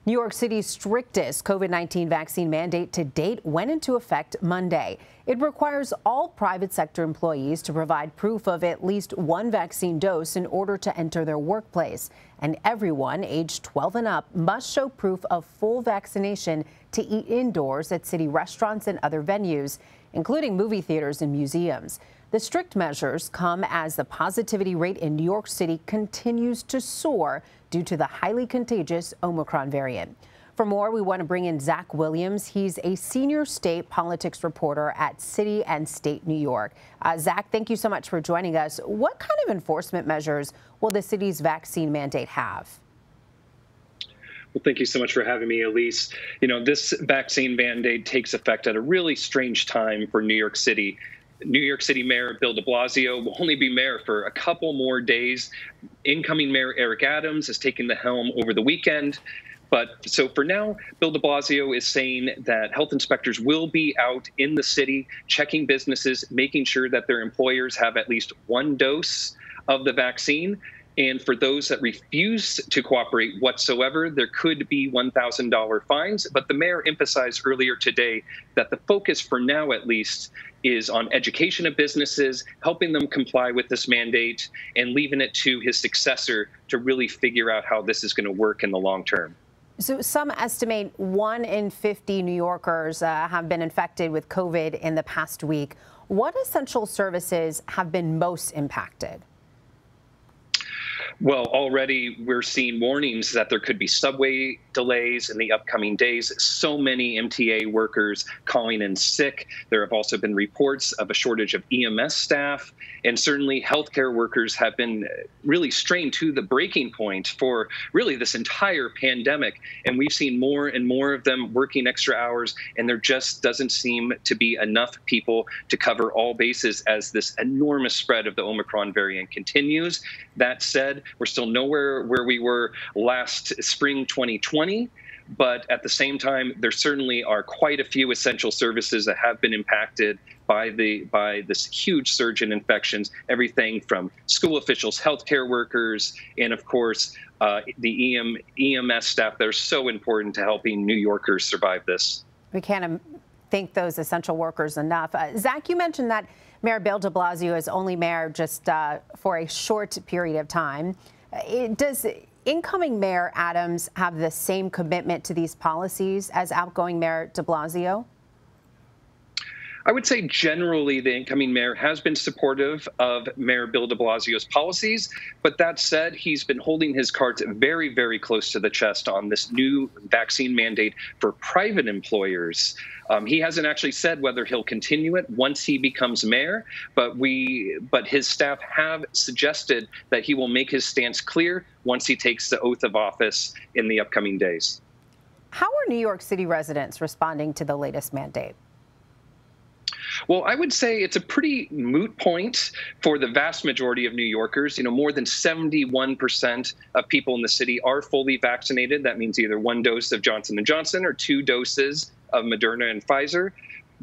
New York City's strictest COVID-19 vaccine mandate to date went into effect Monday. It requires all private sector employees to provide proof of at least one vaccine dose in order to enter their workplace. And everyone aged 12 and up must show proof of full vaccination to eat indoors at city restaurants and other venues, including movie theaters and museums. The strict measures come as the positivity rate in New York City continues to soar due to the highly contagious Omicron variant. For more, we want to bring in Zach Williams. He's a senior state politics reporter at City and State New York. Zach, thank you so much for joining us. What kind of enforcement measures will the city's vaccine mandate have? Well, thank you so much for having me, Elise. This vaccine mandate takes effect at a really strange time for New York City. New York City Mayor Bill de Blasio will only be mayor for a couple more days. Incoming Mayor Eric Adams has taken the helm over the weekend. So for now, Bill de Blasio is saying that health inspectors will be out in the city, checking businesses, making sure that their employers have at least one dose of the vaccine. And for those that refuse to cooperate whatsoever, there could be $1,000 fines. But the mayor emphasized earlier today that the focus, for now at least, is on education of businesses, helping them comply with this mandate, and leaving it to his successor to really figure out how this is going to work in the long term. So some estimate 1 in 50 New Yorkers have been infected with COVID in the past week. What essential services have been most impacted? Well, already we're seeing warnings that there could be subway delays in the upcoming days. So many MTA workers calling in sick. There have also been reports of a shortage of EMS staff. And certainly healthcare workers have been really strained to the breaking point for really this entire pandemic. And we've seen more and more of them working extra hours. And there just doesn't seem to be enough people to cover all bases as this enormous spread of the Omicron variant continues. That said, we're still nowhere where we were last spring 2020. But at the same time, there certainly are quite a few essential services that have been impacted by this huge surge in infections, everything from school officials, healthcare workers, and of course, the EMS staff that are so important to helping New Yorkers survive this. We can't thank those essential workers enough. Zach, you mentioned that Mayor Bill de Blasio is only mayor just for a short period of time. Does incoming Mayor Adams have the same commitment to these policies as outgoing Mayor de Blasio? I would say generally the incoming mayor has been supportive of Mayor Bill de Blasio's policies. But that said, he's been holding his cards very, very close to the chest on this new vaccine mandate for private employers. He hasn't actually said whether he'll continue it once he becomes mayor, but his staff have suggested that he will make his stance clear once he takes the oath of office in the upcoming days. How are New York City residents responding to the latest mandate? Well, I would say it's a pretty moot point for the vast majority of New Yorkers. More than 71% of people in the city are fully vaccinated. That means either one dose of Johnson & Johnson or 2 doses of Moderna and Pfizer.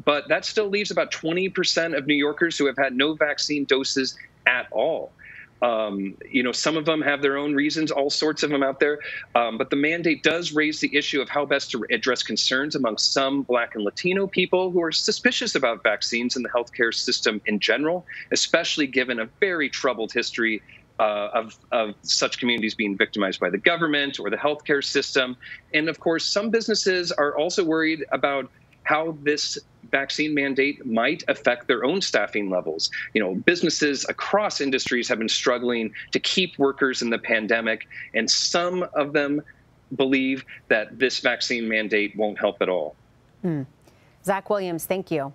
But that still leaves about 20% of New Yorkers who have had no vaccine doses at all. Some of them have their own reasons, all sorts of them out there. But the mandate does raise the issue of how best to address concerns among some Black and Latino people who are suspicious about vaccines in the healthcare system in general, especially given a very troubled history of such communities being victimized by the government or the healthcare system. And of course, some businesses are also worried about how this vaccine mandate might affect their own staffing levels. Businesses across industries have been struggling to keep workers in the pandemic, and some of them believe that this vaccine mandate won't help at all. Zach Williams, thank you.